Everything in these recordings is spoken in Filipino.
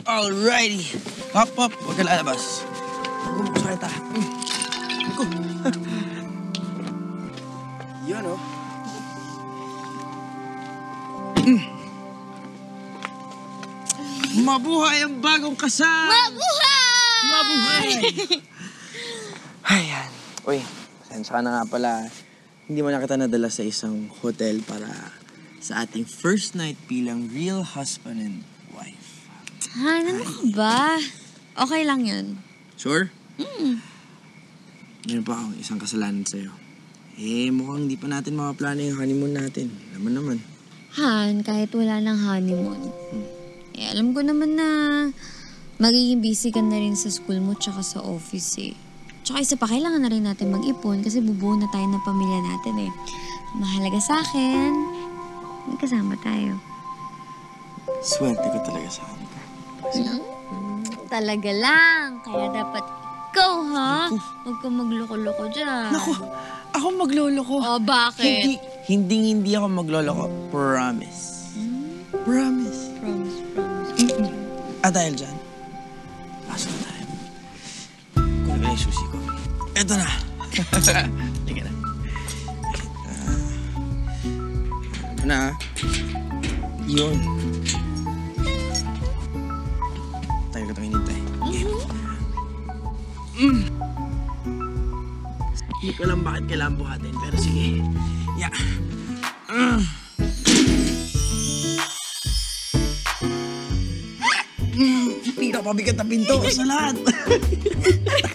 Alrighty. Hop, hop. Huwag ka lalabas. Bumuksa kita. Ako. Yan, oh. Mabuhay ang bagong kasal! Mabuhay! Mabuhay! Ayan. Uy, pasensya ka na nga pala. Hindi mo na kita nadala sa isang hotel para sa ating first night bilang real husband and wife. Han, ano ka ba? Okay lang yun. Sure? Meron pa akong isang kasalanan sa'yo. Mukhang hindi pa natin makaplano yung honeymoon natin. Alam mo naman. Han, kahit wala ng honeymoon. Alam ko naman na magiging busy ka na rin sa school mo tsaka sa office eh. Tsaka isa pa, kailangan na rin natin mag-ipon kasi bubuo na tayo ng pamilya natin eh. Mahalaga sa akin, may kasama tayo. Swerte ko talaga sa akin. Talaga lang. Kaya dapat ikaw, ha? Huwag kang magloko-loko dyan. Naku, ako magloloko. Oh, bakit? Hindi ako magloloko. Promise. Promise. Promise. At dahil dyan, pasok na tayo. Kunin ko na yung susi ko. Eto na. Liga na. Ano na, yun. Tayo ka itong hinintay. Hindi ko alam bakit kailangan buhatin, pero sige. Yeah. Pinakapabigat na pinto sa lahat.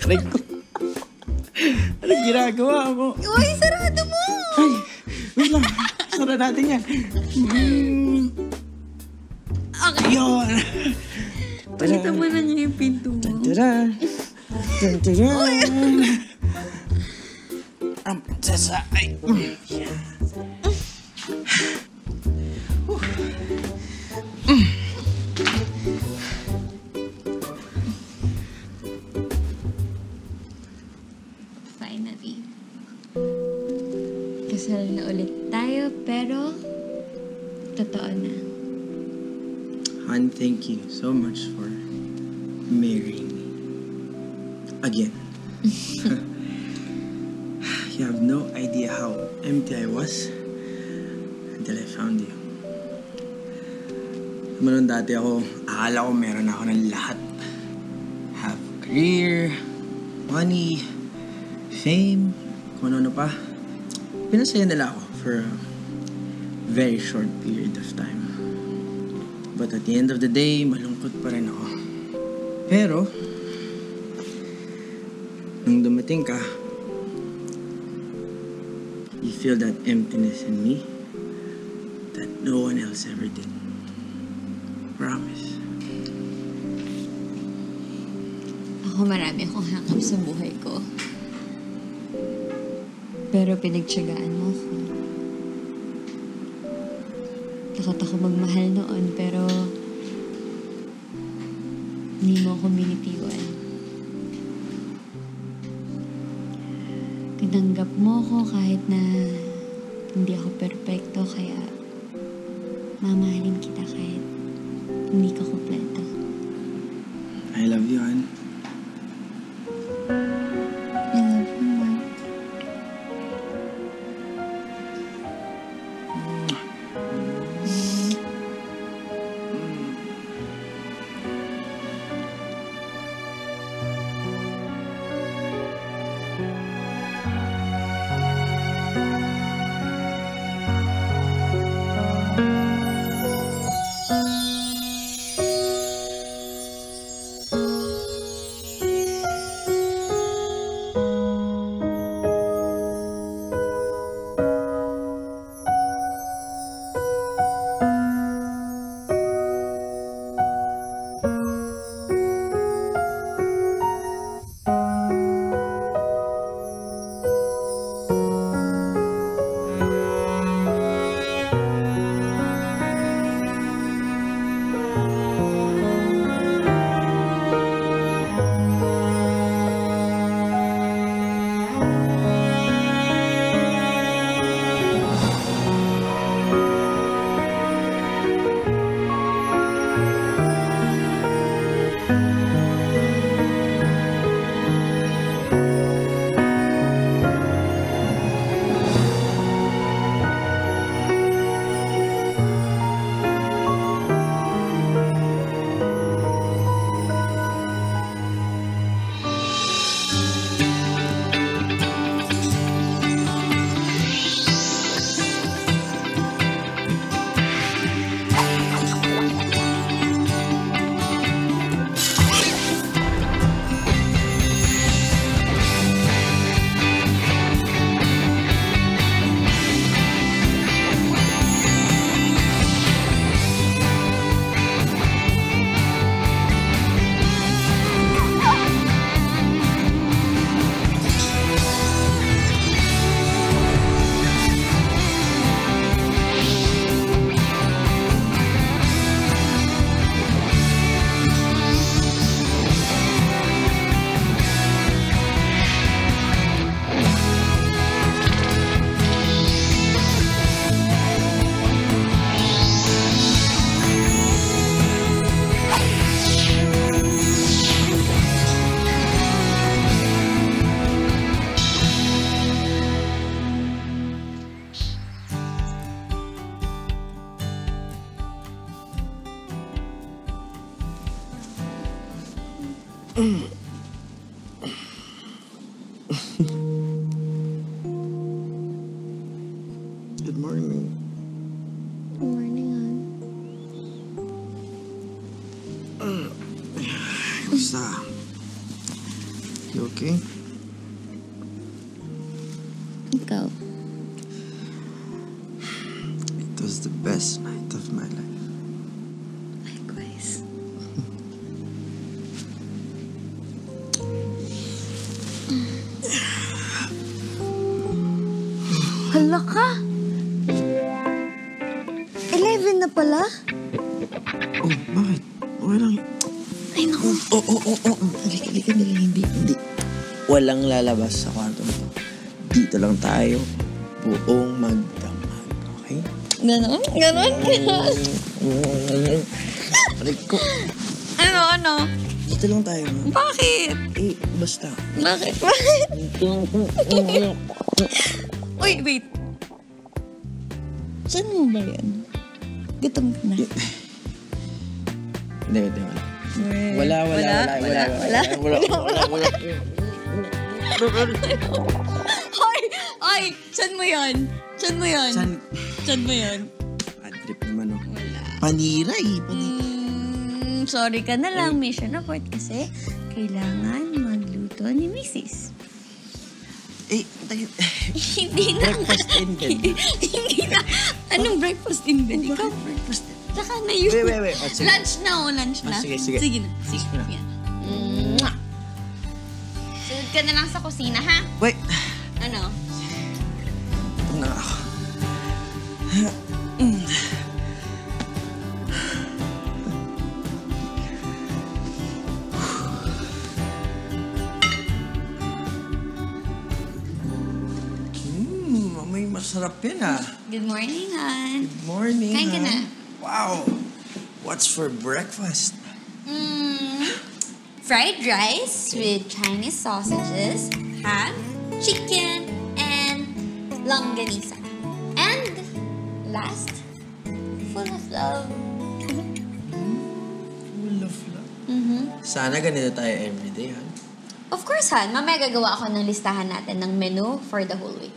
Aray ko. Anong ginagawa mo? Uy, sarado mo! Ay, wait lang. Sara natin yan. Okay. Yun. Palitan mo na niya yung pinto mo. Tantara. Tantara. Ang prinsesa ay... Finally. Kasal na ulit tayo, pero totoo na. Han, thank you so much for marrying me. Again. You have no idea how empty I was until I found you. Noon dati akala ko meron ako ng lahat. Have career, money, fame, kung ano pa. Pinasaya nila ako for a very short period of time. But at the end of the day, malungkot pa rin ako. Pero, nung dumating ka, you feel that emptiness in me that no one else ever did. Promise. Ako marami akong hangkap sa buhay ko. Pero pinagtiyagaan mo ako. Takot ako magmahal noon, pero hindi mo ako binitiwan. Tinanggap mo ako kahit na hindi ako perpekto, kaya mamahalin kita kahit hindi ka kompleto. I love you, Han. I love you, Mark. Good morning. Good morning, Han. Kamusta? You okay? Ikaw? It was the best night of my life. Likewise. Hala ka! 11 na pala? Oh, bakit? Okay lang. Ay, naku. Halika, hindi. Walang lalabas sa kwarto mo. Dito lang tayo. Buong magdamag, okay? Ganon? Rico, Ano? dito lang tayo. Bakit? Basta. Bakit? Uy, wait. Saan mo ba yan? Gutom ka na. Hindi, wala. Wala. Ay! Saan mo yan? Saan? Saan mo yan? Bad trip naman, oh. Wala. Panira. Sorry ka na lang, mission abort kasi kailangan magluto ni Mrs. Hindi na. Breakfast in bed. Hindi na. Anong breakfast in bed? Ikaw breakfast. Saka na yun. Wait. Sige. Lunch na. Sige. Sige na. Yan. Mwah. Sunod ka na lang sa kusina, ha? Wait. Ano? Ito na ako. May masarap yan, ah. Good morning, Han. Good morning, Kain ka na. Wow. What's for breakfast? Fried rice with Chinese sausages, ham, chicken, and longanisa. And last, full of love. Full of love. Sana ganito tayo everyday, ha? Of course, Han. Mamaya gagawa ako ng listahan natin ng menu for the whole week.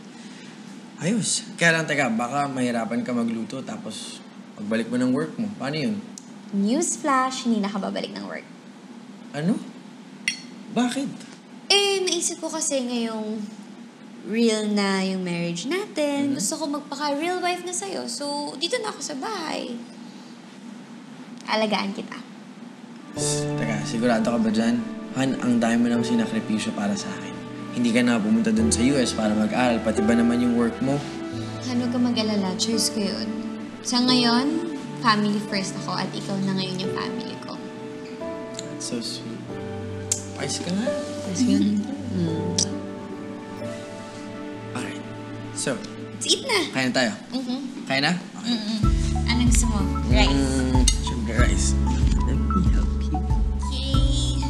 Ayos. Kaya lang, teka, baka mahirapan ka magluto tapos pagbalik mo ng work mo. Paano yun? Newsflash, hindi na ka babalik ng work. Ano? Bakit? Naisip ko kasi ngayong real na yung marriage natin. Gusto ko magpaka-real wife na sa'yo. So, dito na ako sa bahay. Alagaan kita. Teka, sigurado ka ba dyan? Han, ang dami mo nang sinakripisyo para sa akin. Hindi ka na pumunta dun sa US para mag-aral, pati ba naman yung work mo? Ano ka mag-alala? Choice ko yun. Sa ngayon, family first ako at ikaw na ngayon yung family ko. That's so sweet. Pais ka nga. Alright. So, Let's eat na! kaya na tayo. Kaya na? Anong gusto mo? Rice. Sugar rice. Let me help you. Okay.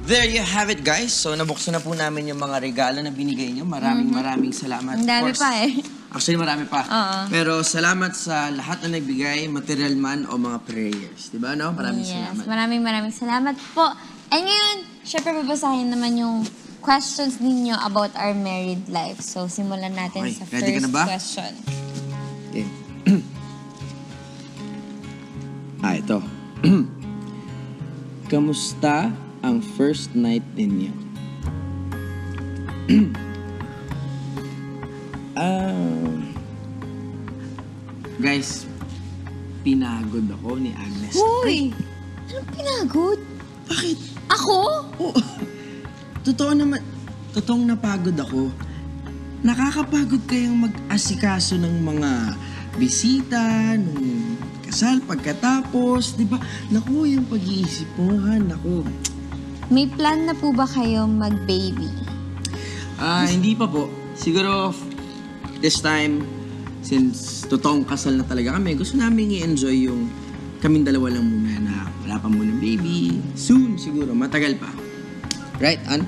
There you have it, guys. So, nabuksan na po namin yung mga regalo na binigay niyo. Maraming salamat. Ang dami Of course, pa eh. Actually, marami pa. Oo. Pero salamat sa lahat na nagbigay, material man o mga prayers. Diba, no? Maraming salamat. Maraming salamat po. Eh ngayon, syempre babasahin naman yung questions ninyo about our married life. So, simulan natin Okay, sa ready ka first na ba? question. Okay. Ito. Kamusta ang first night ninyo? Guys, pinagod ako ni Agnes. Hoy! Anong pinagod? Bakit? Ako? Oh, totoong napagod ako. Nakakapagod kayong mag-asikaso ng mga bisita, nung kasal, pagkatapos, di ba? Naku, yung pag-iisip mo, ha? Naku. May plan na po ba kayo mag-baby? Hindi pa po. Siguro, this time, since totoong kasal na talaga kami, gusto namin i-enjoy yung kaming dalawa lang muna na wala pa muna baby. Soon, siguro. Matagal pa. Right, Ann?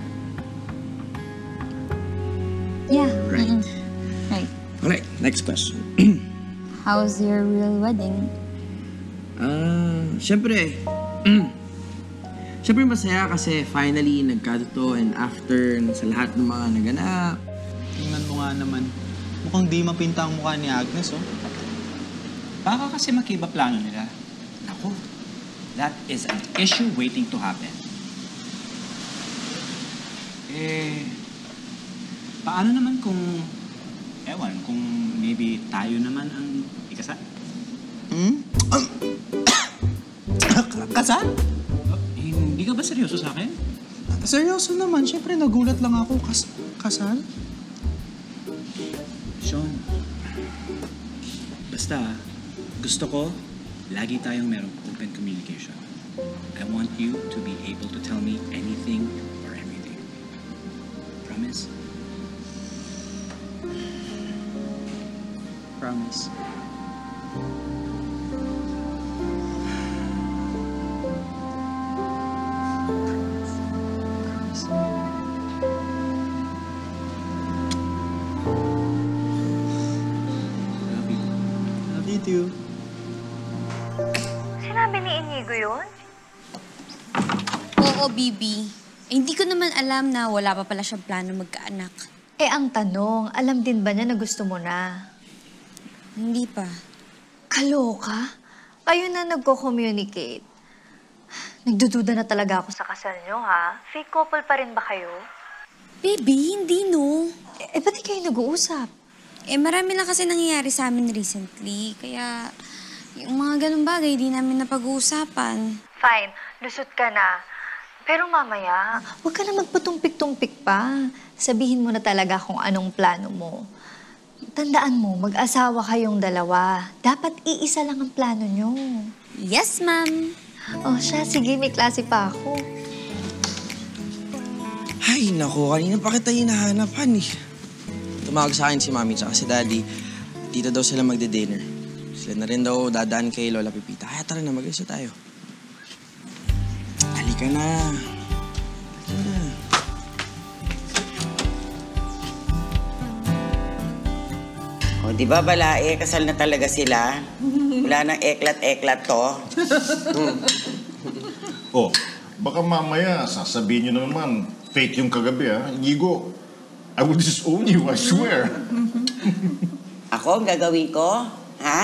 Yeah. Right. Right. Alright, next question. How's your real wedding? Siyempre, Siyempre masaya kasi finally nagkatotoo and after sa lahat ng mga naganap. Tingnan mo nga naman. Mukhang di mapinta ang mukha ni Agnes, oh. Baka kasi magkiba plano nila. Naku, that is an issue waiting to happen. Paano naman kung, kung maybe tayo naman ang ikasal? Kasal? Hindi ka ba seryoso sa akin? Seryoso naman. Siyempre, nagulat lang ako. Kasal? Sean, basta, gusto ko, lagi tayong merong open communication. I want you to be able to tell me anything or everything. Promise? Promise. Love you. Love you too. Sinabi ni Inigo yun? Oo, Bibi. Hindi ko naman alam na wala pa pala siyang plano magkaanak. Eh, ang tanong, alam din ba niya na gusto mo na? Hindi pa. Kaloka? Kayo na nagko-communicate. Nagdududa na talaga ako sa kasal niyo, ha? Fake couple pa rin ba kayo? Baby, hindi no. Eh, ba't di kayo nag-uusap? Marami lang kasi nangyayari sa amin recently. Kaya, yung mga ganun bagay, di namin napag-uusapan. Fine, lusot ka na. Pero mamaya, huwag ka na magpatumpik-tumpik pa. Sabihin mo na talaga kung anong plano mo. Tandaan mo, mag-asawa kayong dalawa. Dapat iisa lang ang plano nyo. Yes, ma'am. Oh, siya, sige, may klase pa ako. Ay, naku, kanina pa kita hinahanap, honey. Tumawag sa akin si Mami tsaka si Daddy. Dito daw sila magde-dinner. Sila na rin daw dadaan kay Lola Pipita. Kaya tara na, mag-isa tayo. Halika na. Halika na. O, di ba balae, kasal na talaga sila? Wala nang eklat-eklat to. Oh, baka mamaya sasabihin nyo na naman, fake yung kagabi, ha? Inigo, I will disown you, I swear. Ako, ang gagawin ko, ha?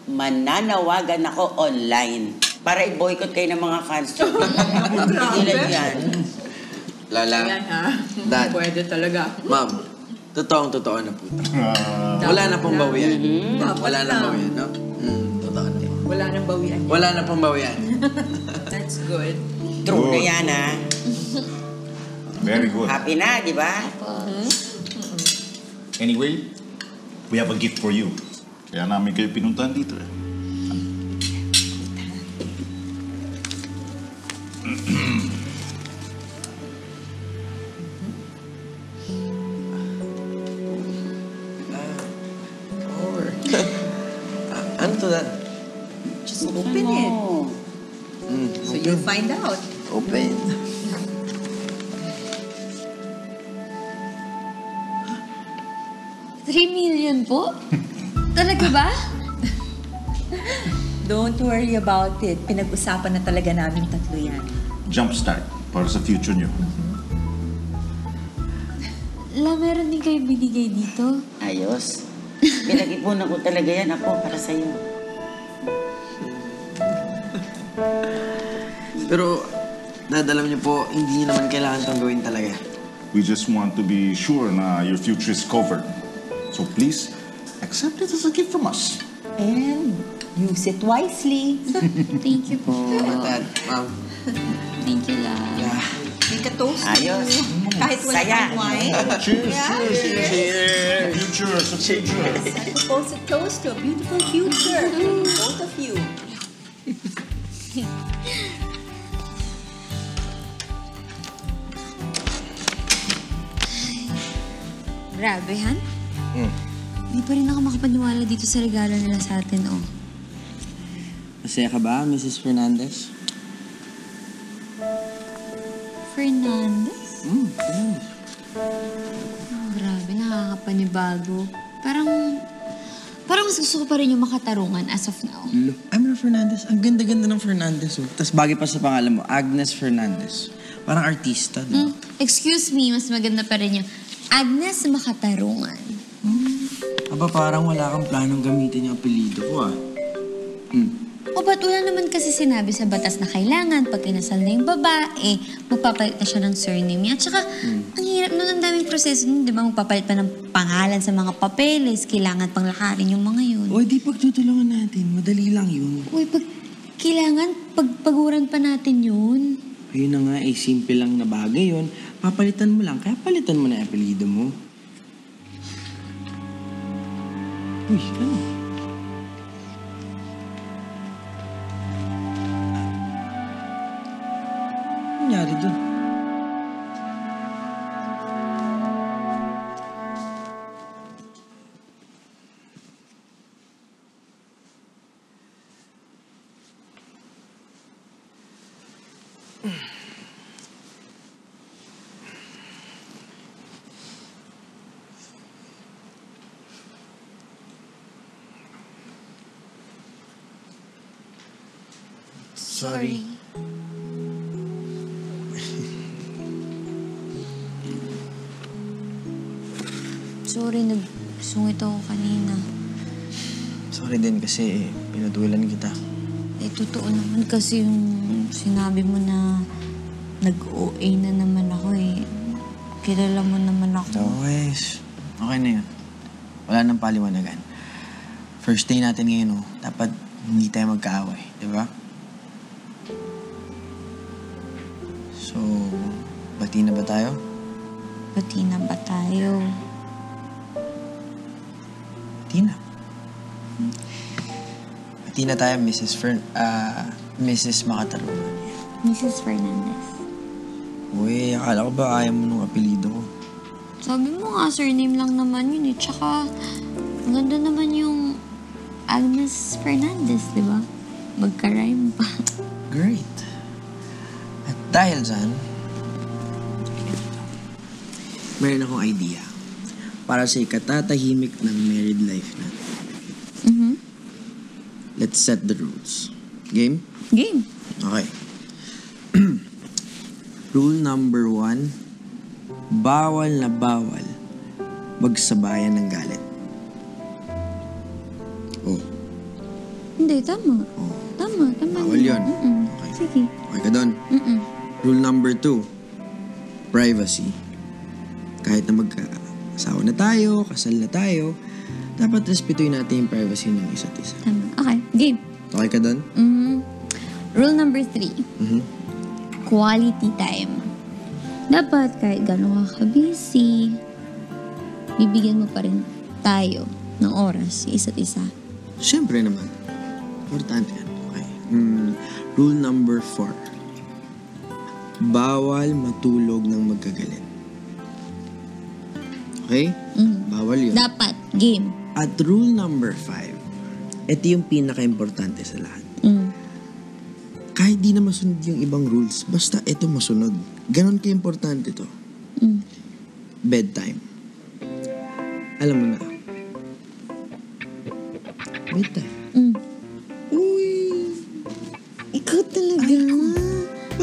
Mananawagan ako online para i-boycott kayo ng mga fans ko. Tigilan yan. Lola, Dad, Pwede talaga. Ma'am, totoo na po. Wala na pong bawian. Wala na bawian, no? Totoo na. Wala nang bawian. Wala na pong bawian. That's good. True na Good. yan, ha? Very good. Happy na, di ba? Anyway, we have a gift for you. Kaya namin kayo pinuntahan dito, eh. Or, ano to, Dad? Just open it. Oh. So you'll find out. Open. $3 million po? Talaga ba? Don't worry about it. Pinag-usapan na talaga namin tatlo yan. Jumpstart para sa future nyo. Meron din kayo binigay dito. Ayos. Pinag-ipunan ko talaga yan ako para sa'yo. Pero, Dad, alam niyo po, hindi niyo naman kailangan itong gawin talaga. We just want to be sure na your future is covered. So please, accept it as a gift from us. And use it wisely. Thank you po. Dad, Ma'am. Thank you, love. Yeah. Make a toast. Ayos. Kahit wala Saya. kang wine. Cheers, Yeah. cheers, cheers. Future, sa future. I propose a toast to a beautiful future. Both of you. Grabe, Han. Di pa rin ako makapaniwala dito sa regalo nila sa atin, oh. Masaya ka ba, Mrs. Fernandez? Fernandez? Fernandez. Oh, grabe, nakakapanibago. Parang mas gusto ko pa rin yung makatarungan as of now. I'm not Fernandez. Ang ganda-ganda ng Fernandez. Oh. Tapos bagay pa sa pangalan mo, Agnes Fernandez. Parang artista, di ba? Excuse me, mas maganda pa rin yung Agnes Makatarungan. Aba, parang wala kang planong gamitin yung apelido ko, ah. O ba't wala naman kasi sinabi sa batas na kailangan pag kinasal na yung babae, magpapalit na siya ng surname niya. Tsaka, ang hirap nun, ang daming proseso nun, di ba? Magpapalit pa ng pangalan sa mga papeles, kailangan pang lakarin yung mga yun. O, di pagtutulungan natin. Madali lang yun. Uy, kailangan pagpaguran pa natin yun. Ayun na nga, simple lang na bagay yun. Papalitan mo lang, kaya palitan mo na yung apelido mo. Uy, ano? Ano nangyari dun? Sorry. Sorry, nagsungit ako kanina. Sorry din kasi pinadulan kita. Eh, totoo naman kasi yung sinabi mo na nag-OA na naman ako eh. Kilala mo naman ako. Wes, okay na yun. Wala nang paliwanagan. First day natin ngayon, oh. Dapat hindi tayo magkaaway, di ba? So, bati na ba tayo? Bati na ba tayo? Bati na. Bati na tayo, Mrs. Makatarungan. Mrs. Fernandez. Uy, akala ko ba ayaw mo nung apelido ko? Sabi mo nga, surname lang naman yun eh. Tsaka, ang ganda naman yung Agnes Fernandez, di ba? Magka-rhyme pa. Great. At dahil dyan, meron akong idea para sa ikatatahimik ng married life natin. Let's set the rules. Game? Game. Okay. Rule number 1, bawal na bawal magsabayan ng galit. Oh. Hindi, tama. Oh. Tama. Bawal yun. Okay. Sige. Okay ka doon? Rule number 2, privacy. Kahit na magka-asawa na tayo, kasal na tayo, dapat respetuhin natin yung privacy ng isa't isa. Tama. Okay. Game. Okay ka doon? Rule number 3, quality time. Dapat kahit gano'n ka busy, bibigyan mo pa rin tayo ng oras sa isa't isa. Siyempre naman. Importante yan. Okay. Rule number 4, bawal matulog ng magkagalit. Okay? Bawal yun. Dapat. Game. At rule number 5, ito yung pinaka-importante sa lahat. Kahit di na masunod yung ibang rules, basta ito masunod. Ganon ka-importante to. Bedtime. Alam mo na. Bedtime. Uy, ikaw talaga.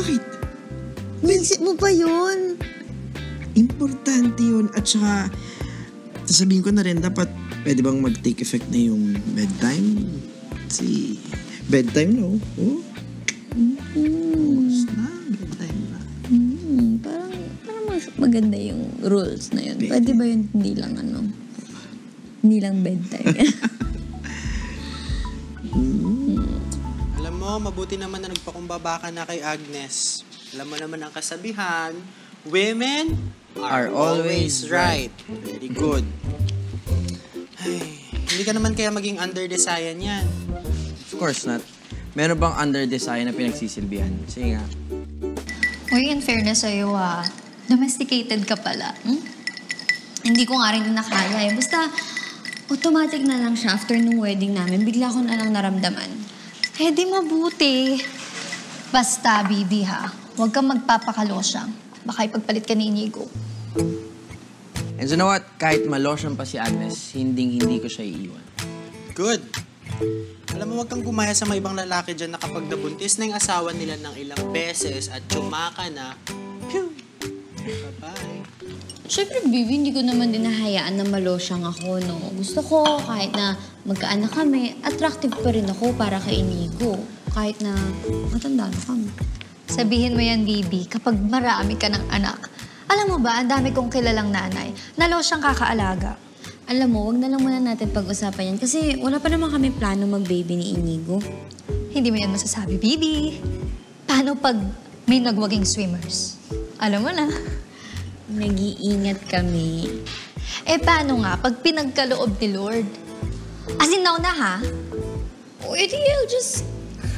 Bakit? Naisip mo pa yun? Importante yun. At saka, sasabihin ko na rin, dapat pwede bang mag-take effect na yung bedtime? Si bedtime, no? Oh? Na, bedtime na. Parang maganda yung rules na yun. Pwede ba yun hindi lang bedtime? Alam mo, mabuti naman na nagpakumbaba ka na kay Agnes. Alam mo naman ang kasabihan, women are always right. Very good. Ay, hindi ka naman kaya maging under desayan yan. Of course not. Meron bang under design na pinagsisilbihan? Sige nga. Uy, in fairness sa'yo domesticated ka pala. Hindi ko nga rin nakaya eh. Basta, automatic na lang siya after nung wedding namin. Bigla ko na lang naramdaman. Eh di mabuti. Basta, Bibi ha. Huwag kang magpapakalosya. Baka ipagpalit ka ni Inigo. And so you know what? Kahit malosyon pa si Agnes, hindi ko siya iiwan. Good. Alam mo, wag kang gumaya sa mga ibang lalaki dyan na kapag nabuntis na yung asawa nila ng ilang beses at tsumaka na, phew! Bye-bye. Siyempre, baby, hindi ko naman din nahayaan na malosyang ako, no? Gusto ko, kahit na magkaanak kami, attractive pa rin ako para kay Inigo. Kahit na matanda na kami. Sabihin mo yan, Bibi, kapag marami ka ng anak. Alam mo ba, ang dami kong kilalang nanay. Nalo siyang kakaalaga. Alam mo, wag na lang muna natin pag-usapan yan kasi wala pa naman kami plano mag-baby ni Inigo. Hindi mo yan masasabi, Bibi. Paano pag may nagwaging swimmers? Alam mo na. Nag-iingat kami. Eh, paano nga pag pinagkaloob ni Lord? As in now na, ha? O, edi I'll just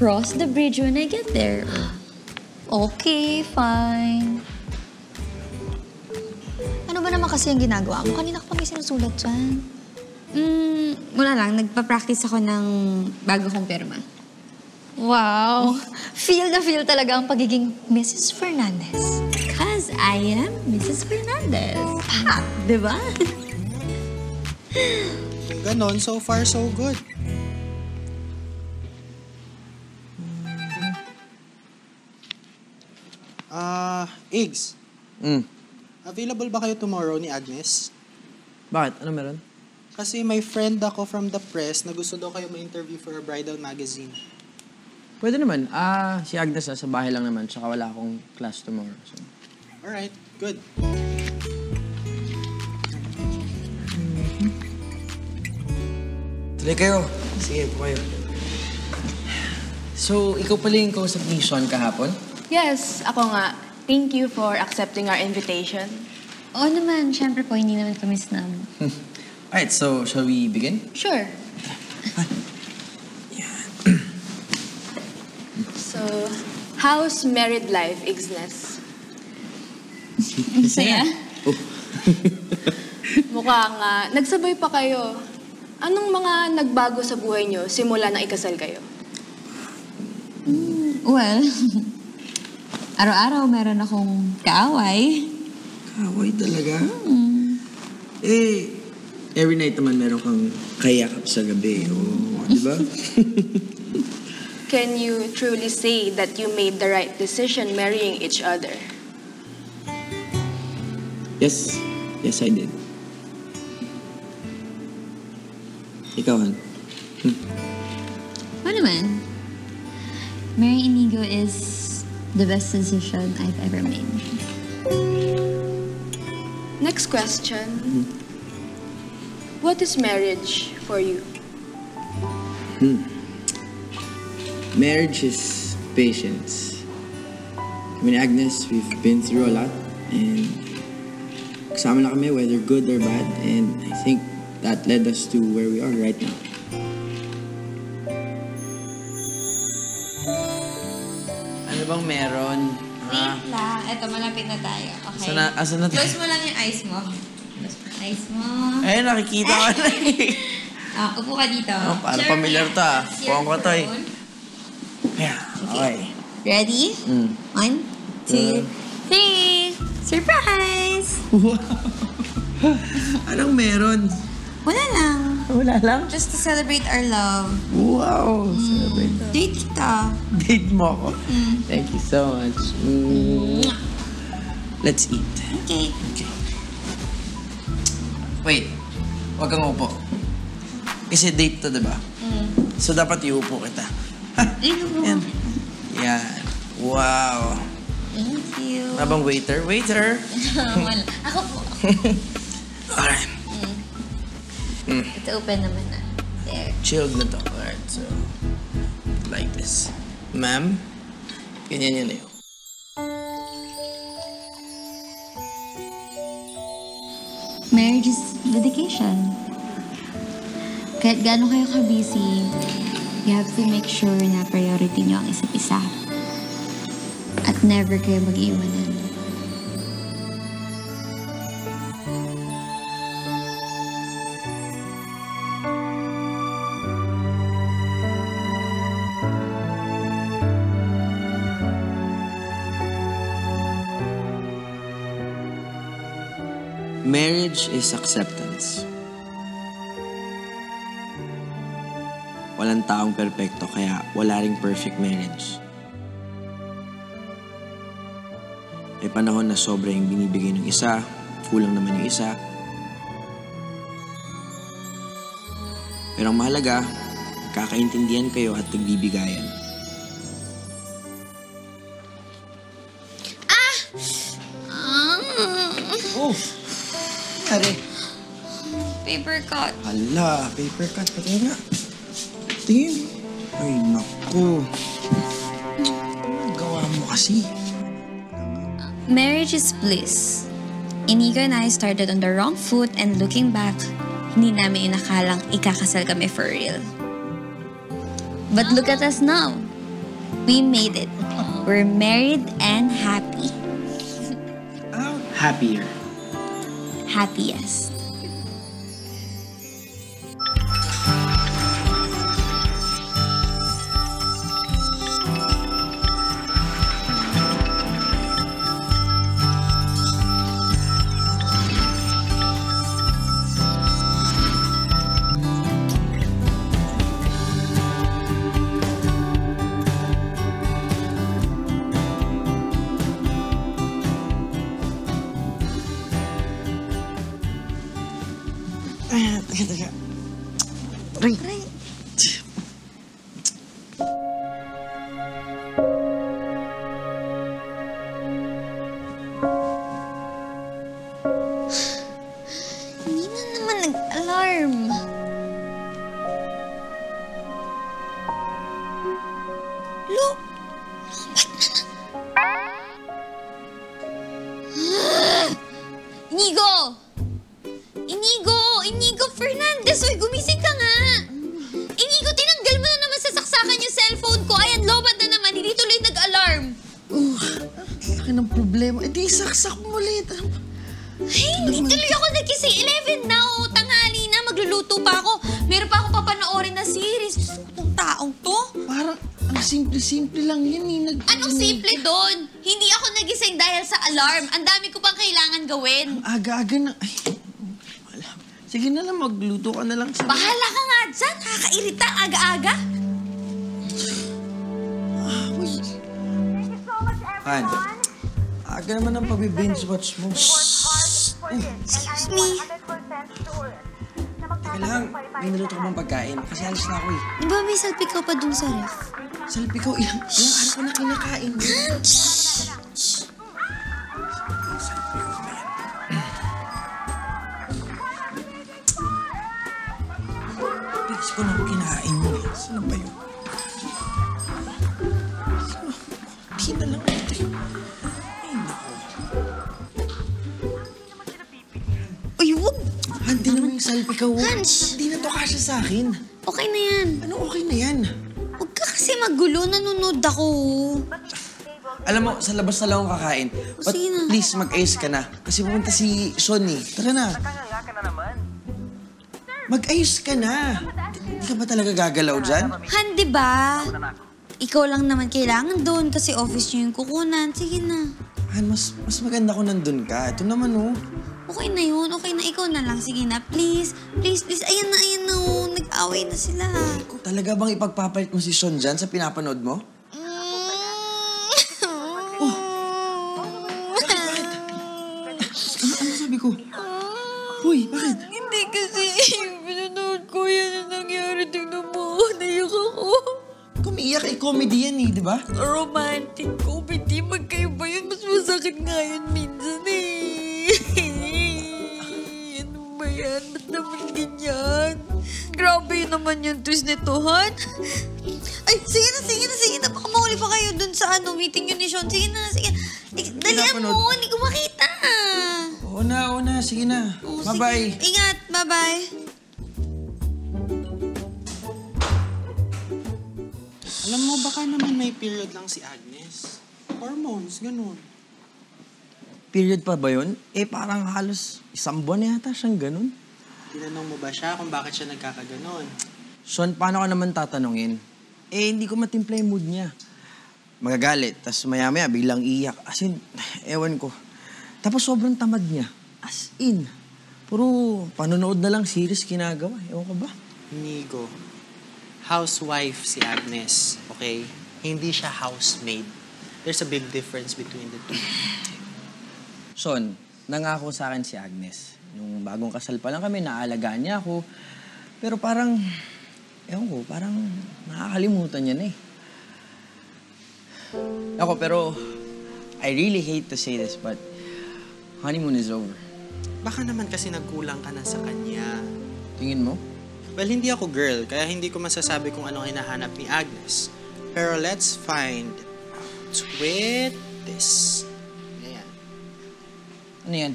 cross the bridge when I get there. Okay, fine. Ano ba naman kasi ang ginagawa mo? Kanina ka pa may sinusulat dyan. Wala lang. Nagpa-practice ako ng bago kong pirma. Wow! Feel na feel talaga ang pagiging Mrs. Fernandez. Because I am Mrs. Fernandez. Ha! Diba? Kung ganon, so far so good. Igs, available ba kayo tomorrow ni Agnes? Bakit? Ano meron? Kasi may friend ako from the press na gusto daw kayo ma-interview for a bridal magazine. Pwede naman. Si Agnes sa bahay lang naman. Tsaka wala akong class tomorrow. So. Alright, good. Tuloy kayo. Sige, po kayo. So, ikaw pala yung kausap ni Sean kahapon? Yes, ako nga. Thank you for accepting our invitation. Oo naman. Siyempre po, hindi naman kami snub. Alright, so shall we begin? Sure. So, how's married life, Ignes? Masaya? Mukhang nagsabay pa kayo. Anong mga nagbago sa buhay niyo simula nang ikasal kayo? Well, araw-araw meron akong kaaway. Kaaway talaga? Eh, every night naman meron kang kayakap sa gabi. Di ba? Can you truly say that you made the right decision marrying each other? Yes. Yes, I did. Ikaw, Han? Ano naman? Marrying Inigo is the best decision I've ever made. Next question. What is marriage for you? Marriage is patience. I mean, Agnes, we've been through a lot and kasama na kami whether good or bad and I think that led us to where we are right now. Ano bang meron? Wait lang. Eto, malapit na tayo. Okay. Asan na tayo? Close mo lang yung eyes mo. Close mo yung eyes mo. Ayun, nakikita ko na eh. Upo ka dito. Parang Sure, familiar to ah. that's your Puwang ko to eh. phone. Yeah, okay. Ready? 1, 2, 3. Surprise! Anong meron? Wala lang. Wala lang? Just to celebrate our love. Wow, celebrate. Date kita. Date mo ako? Thank you so much. Let's eat. Okay. Wait, huwag kang upo. Kasi date to, diba? So dapat iupo kita. Yan. Yan. Wow. Thank you. Habang waiter. Waiter! Wala. Ako po. Alright. It's open naman na. There. Chilled na to. Alright, so... Like this. Ma'am, ganyan yan eh. Marriage is dedication. Kahit gaano kayo ka-busy, you have to make sure na priority nyo ang isa't isa. At never kayo mag-iwanan. Marriage is acceptance. Walang walang taong perpekto, kaya wala ring perfect marriage. May panahon na sobra yung binibigay ng isa, kulang naman yung isa. Pero ang mahalaga, kakaintindihan kayo at nagbibigayan. Oh! Tari. Paper cut. Hala, paper cut. Pati nga. Tingin. Ay, naku. Gawa mo kasi. Marriage is bliss. Inigo and I started on the wrong foot and looking back, hindi namin inakalang ikakasal kami for real. But look at us now. We made it. We're married and happy. Happier. Happiest. Teka. Ray. Hindi na naman nag-alarm. Lo, Inigo! Inigo Fernandez! Uy, gumising ka nga! Inigo, tinanggal mo na naman sa saksakan yung cellphone ko. Ayan, lobat na naman. Hindi tuloy nag-alarm. Laki ng problema. Eh, di saksak mo ulit. Ay, hindi tuloy ako nagising. 11 na, oh. Tanghali na. Magluluto pa ako. Meron pa akong papanoorin na series. Itong taong to. Parang, ang simple-simple lang yan eh. Anong simple doon? Hindi ako nagising dahil sa alarm. Ang dami ko pang kailangan gawin. Aga-aga na. Ay, wala. Sige na lang, magluto ka na lang. Bahala ka nga dyan. Nakakairita. Aga-aga. Han, aga naman ang pag-binge watch mo. Excuse me. Teka lang, may niluto ko bang pagkain? Kasi alis na ako eh. Di ba may salpik ka pa dun sa ref? Salpi ko, ilang araw ko na kinakain. Please ko na ako kinain mo eh. Saan ba yun? Di na lang ito. Ay, naku. Ay, wag. Handi naman yung salpi ka. Hans! Hindi na to kasya sa akin. Okay na yan. Ano okay na yan? Huwag ka kasi magulo. Nanonood ako. Alam mo, sa labas na lang akong kakain. But sige na. please, mag-ayos ka na. Kasi pumunta si Sean eh. Tara na. Mag-ayos ka na. Hindi ka ba talaga gagalaw dyan? Han, di ba? Ikaw lang naman kailangan doon kasi office niyo yung kukunan. Sige na. Han, mas maganda ko nandun ka. Ito naman oh. Okay na yun. Okay na. Ikaw na lang. Sige na. Please. Please, please. Ayan na oh. Nag-away na sila. Talaga bang ipagpapalit mo si Sean dyan sa pinapanood mo? Ano sabi ko? Uy, bakit? Hindi kasi pinanood ko yan ang nangyari. Tingnan mo. Naiyak ako. Kumiiyak eh, comedy yan eh, di ba? Romantic comedy. Magkaiba yun. Mas masakit nga yun minsan eh. Ano ba yan? Ba't naman ganyan? Grabe naman yung twist nito, Han. Ay, sige na. Baka mahuli pa kayo dun sa meeting yun ni Sean. Sige na. Dalihan mo. Hindi ko makita. Oo na. Sige na. Oo, Bye-bye. sige. Ingat. Bye-bye. Alam mo, baka naman may period lang si Agnes. Hormones, ganun. Period pa ba yun? Eh, parang halos 1 buwan yata siyang ganun. Tinanong mo ba siya kung bakit siya nagkakaganon? Sean, paano ka naman tatanungin? Eh, hindi ko matimpla yung mood niya. Magagalit, tas maya-maya biglang iyak. As in, ewan ko. Tapos sobrang tamad niya. As in. Puro panonood na lang series ginagawa. Ewan ko ba? Inigo, housewife si Agnes, okay? Hindi siya housemaid. There's a big difference between the two. Sean, nangako sa akin si Agnes. Nung bagong kasal pa lang kami, naalagaan niya ako. Pero parang, ewan ko, parang nakakalimutan niya na eh. Ako, pero I really hate to say this, but honeymoon is over. Baka naman kasi nagkulang ka na sa kanya. Tingin mo? Well, hindi ako girl, kaya hindi ko masasabi kung anong hinahanap ni Agnes. Pero let's find out with this. Ayan. Ano yan?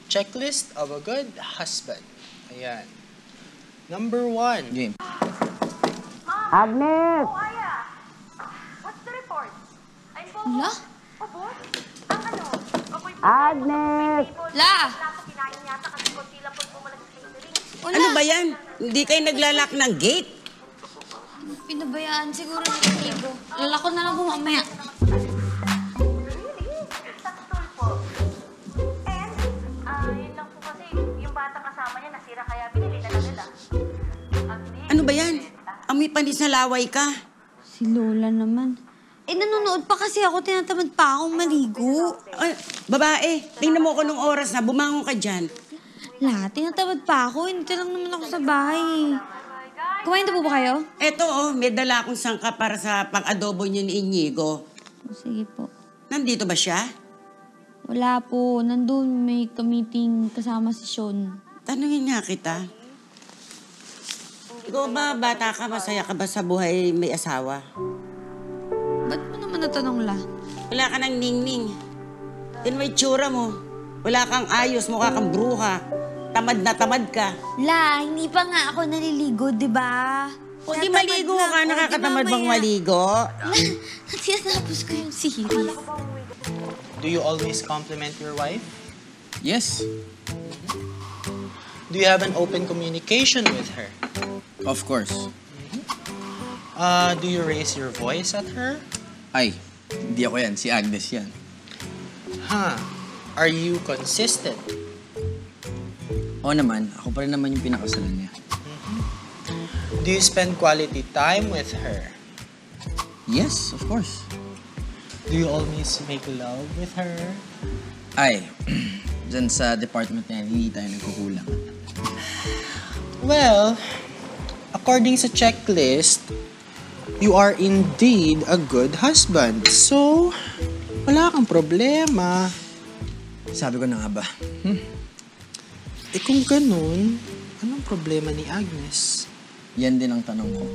Checklist of a good husband. Ayan. Number 1. Game. Agnes! La? Agnes! La! Ano ba yan? Hindi kayo naglalak ng gate? Pinabayaan siguro ni Inigo. Lalako na lang po mamaya. Ano ba yan? Amoy panis na laway ka. Si Lola naman. Nanonood pa kasi ako. Tinatamad pa akong maligo. Ay, babae, tingnan mo ko nung oras na bumangon ka dyan. La, tinatamad pa ako. Hindi lang naman ako sa bahay. Kumain na po ba kayo? Eto may dala akong sangka para sa pang-adobo niyo ni Inigo. Sige po. Nandito ba siya? Wala po. Nandun may meeting kasama si Sean. Tanungin nga kita. Ikaw ba, bata ka, masaya ka ba sa buhay may asawa? Ba't mo naman natanong, La? Wala ka ng ningning. Din may tsura mo. Wala kang ayos, mukha kang bruha. Tamad na tamad ka. La, hindi pa nga ako naliligo, di ba? O di maligo ka, nakakatamad bang maligo? Tinatapos ko yung series. Do you always compliment your wife? Yes, Do you have an open communication with her? of course. Do you raise your voice at her? Ay, hindi ako yan. Si Agnes yan. Huh. Are you consistent? Oo naman, ako pa rin naman yung pinakasalan niya. Do you spend quality time with her? Yes, of course. Do you always make love with her? Ay, dyan sa department na yan, hindi tayo nagkukulang. Well, according sa checklist, you are indeed a good husband. So, wala kang problema. Sabi ko na nga ba? Eh kung ganun, anong problema ni Agnes? Yan din ang tanong ko.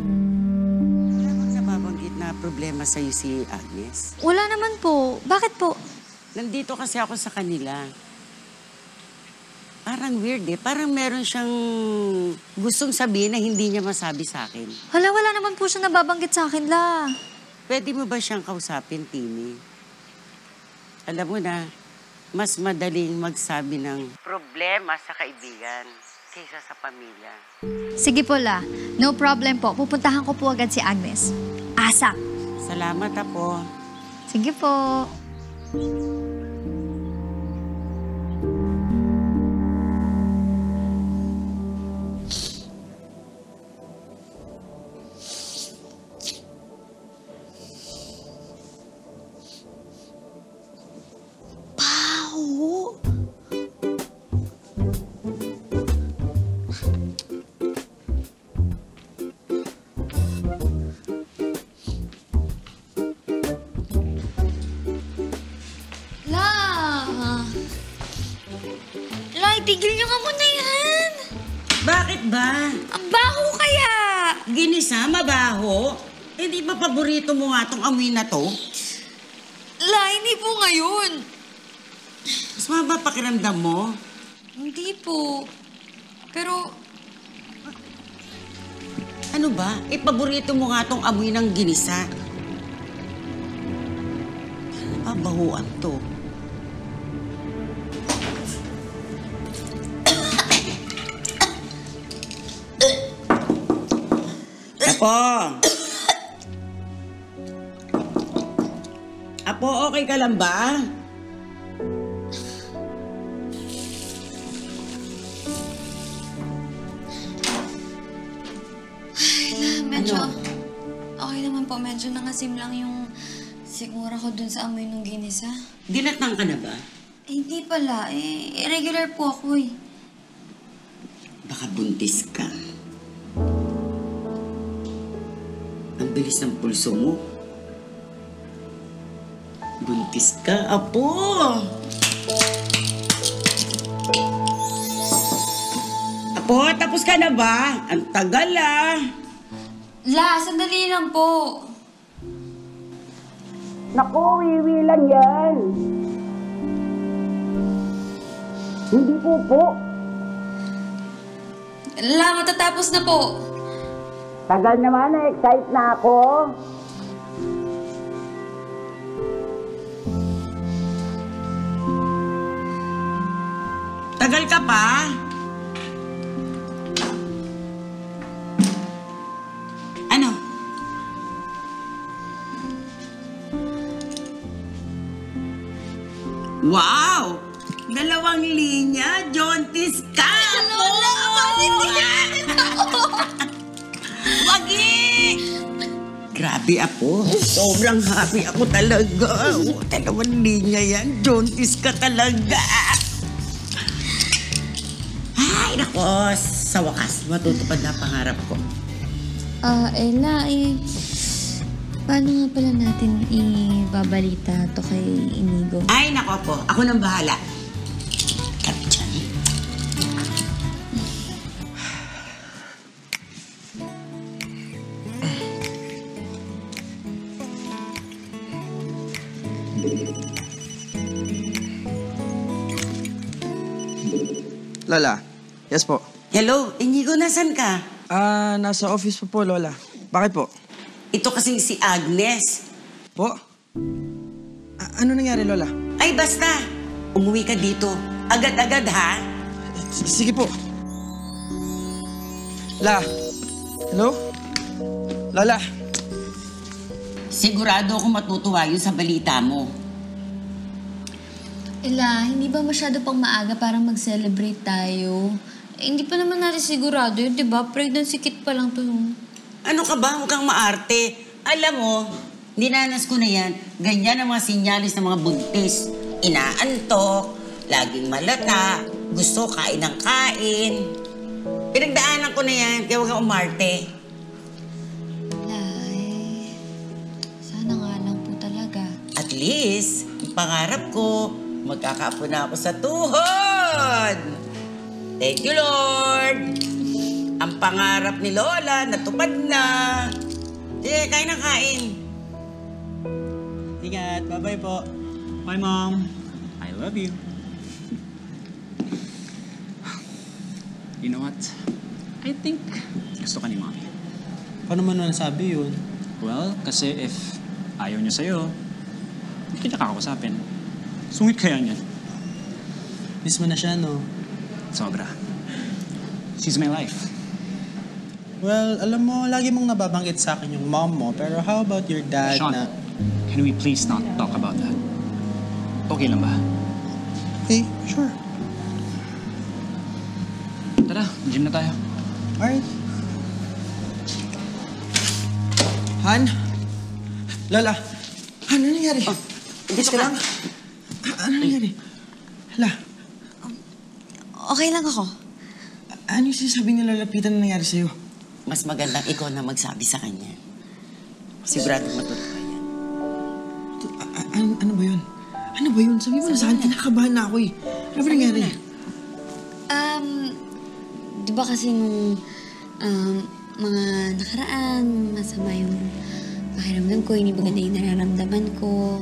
Wala bang nababanggit na problema sa'yo si Agnes? Wala naman po. Bakit po? Nandito kasi ako sa kanila. Parang weird Parang meron siyang gustong sabihin na hindi niya masabi sa akin. Wala naman po siya nababanggit sa akin, La. Pwede mo ba siyang kausapin, Timmy? Alam mo na, mas madaling magsabi ng problema sa kaibigan kaysa sa pamilya. Sige po, La. No problem po. Pupuntahan ko po agad si Agnes. Asak. Salamat po. Sige po. Tigil niyo nga muna yan. Bakit ba? Ang baho kaya. Ginisa, mabaho? Hindi ba paborito mo nga tong amoy na to? La, hindi po ngayon. Mas maba pakiramdam mo? Hindi po. Pero, Ano ba? Paborito mo nga tong amoy ng ginisa. Bahuan to. Apo! Apo, okay ka lang ba? Medyo, Ano? okay naman po. Medyo nangasim lang yung sigura ko dun sa amoy nung ginisa. Dinatang ka na ba? Hindi pala. Irregular po ako eh. Baka buntis ka. Ang bilis ng pulso mo. Buntis ka, apo! Apo, tapos ka na ba? Ang tagal ah! La, sandali lang po. Naku, wiwi lang yan. Hindi po. La, matatapos na po. Tagal naman, na-excite na ako. Tagal ka pa? Ano? Wow! Dalawang linya, Jontis ka! Lola, bakit Wagi! Grabe ako. Sobrang happy ako talaga. Dalawang linya yan. Jontis ka talaga. Ay, nako. Sa wakas, matutupad na pangarap ko. Ella, paano nga pala natin ibabalita to kay Inigo? Ay, nako po. Ako nang bahala. Kami dyan. Lola, yes po. Hello, Inigo, nasan ka? Nasa office po, Lola. Bakit po? Ito kasing si Agnes. Po? Ano nangyari, Lola? Ay, basta. Umuwi ka dito. Agad-agad, ha? Sige po. La. Hello? Lola. Sigurado ako matutuwa yun sa balita mo. Ella, hindi ba masyado pang maaga para mag-celebrate tayo? Hindi pa naman natin sigurado yun, di ba? Pregnancy kit pa lang to. Ano ka ba? Huwag kang maarte. Alam mo, dinanas ko na yan. Ganyan ang mga sinyalis ng mga buntis. Inaantok, laging malata, gusto kain ng kain. Pinagdaanan ko na yan, kaya huwag kang umarte. Sana nga lang po talaga. At least, ang pangarap ko, magkakaapo na ako sa tuhod. Thank you, Lord. Ang pangarap ni Lola, natupad na. Sige, kain ng kain. Ingat. Bye-bye po. Bye, Mom. I love you. You know what? I think gusto ka ni Mommy. Paano mo nasabi yun? Well, kasi if ayaw niya sa'yo, hindi kita kakausapin. Sungit kaya niyan. Miss mo na siya, no? Sobra. She's my life. Well, alam mo, lagi mong nababanggit sa akin yung mom mo. Pero how about your dad Sean, na... can we please not talk about that? Okay lang ba? Okay, sure. Tara, gym na tayo. Alright. Han? Lola? Han, ano nangyari? Dito ka ka. lang? Ano nangyari? Hala, Okay lang ako. ano yung sinasabi ni Lola Pita na nangyari sa'yo? Mas magandang ikaw na magsabi sa kanya. Sigurado matutuwa yan. Ano ba yun? Ano ba yun? Sabi mo na sa akin, kinakabahan na ako eh. Ano ba nangyari? Di ba kasi nung mga nakaraan, masama yung pakiramdam ko, hindi maganda yung nararamdaman ko.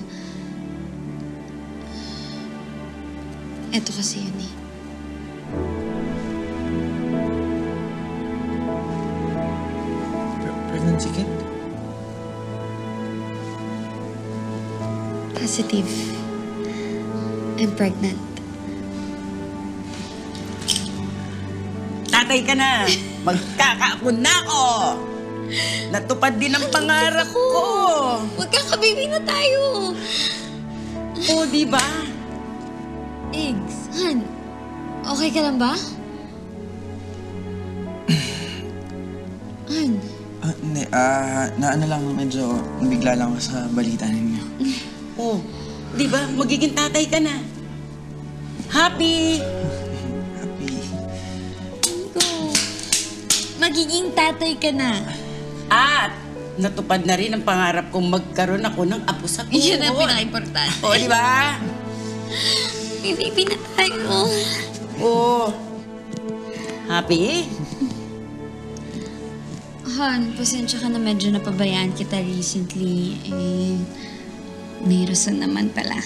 Eto kasi yun eh. Pregnancy kit? Positive. I'm pregnant. Tatay ka na. Magkakaapon na ako. Natupad din ang pangarap ko. Magkakababy na tayo! Oo, di ba? Eggs, Han, okay ka lang ba? Han, Hindi. Naano lang, medyo nabigla lang ako sa balita ninyo. Oh, di ba? Magiging tatay ka na. Happy! Happy. Go. Magiging tatay ka na. At natupad na rin ang pangarap kong magkaroon ako ng apo sa tuhod. Iyan ang pinaka-importante. O, di ba? May baby na tayo. Oo. Happy? Han, pasensya ka na medyo napabayaan kita recently. May rason naman pala.